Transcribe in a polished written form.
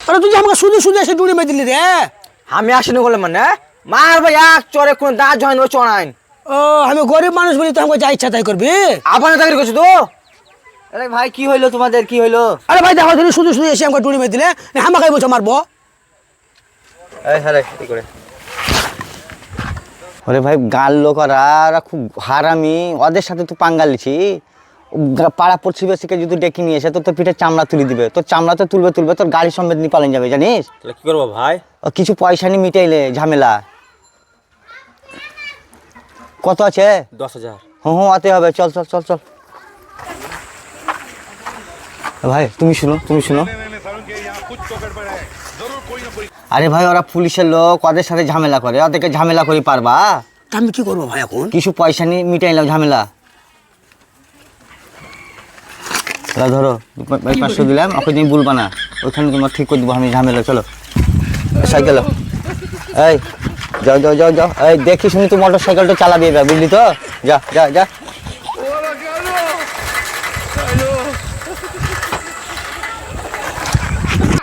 আরে তুই যে আমাকে শুধু শুধু এসে ডুড়ি মেরে দিলি রে। আমি আসিনি বলে মানে মার ভাই এক চরে কোন দাঁত জয়েন ও চড়াইন। ও আমি গরিব মানুষ বলি তো আমাকে যা ইচ্ছা তাই করবি। আপনার চাকরি করছো তো? আরে ভাই কি হইলো তোমাদের কি হইলো? আরে ভাই দেখো তুমি শুধু শুধু এসে আমাকে ডুড়ি মেরে দিলে আমাকে বলছো মারবো। এই হ্যাঁ কি করে? ওরে ভাই গাল লোকরা খুব হারামি, ওদের সাথে তো পাঙ্গা লিছি। পাড়া প্রতিবেশীকে যদি ডেকে নিয়ে এসে তোর পিঠে চামড়া তুলে দিবে, তোর চামড়া তো তুলবে তোর গাড়ি সমেত নিয়ে পালিয়ে যাবে জানিস। তাহলে কি করবো ভাই? কিছু পয়সা নিয়ে মিটাইলে ঝামেলা। কত আছে? 10,000। হুঁ আতে হবে, চল চল চল চল। ভাই তুমি শুনো। আরে ভাই ওরা পুলিশের লোক, ওদের সাথে ঝামেলা করে, ওদেরকে ঝামেলা করে পারবা? আমি কি করবো ভাই এখন? কিছু পয়সা নিয়ে মিটাইলাম ঝামেলা। ধরো 500 দিলাম, ওকে তুমি বলবা না, ওইখানে তোমার ঠিক করে দেবো আমি ঝামেলা। চলো সাইকেল, এই যাও এই দেখি শুনি তো মোটর সাইকেলটা চালাবি এবার, বুঝলি তো? যা যা যা।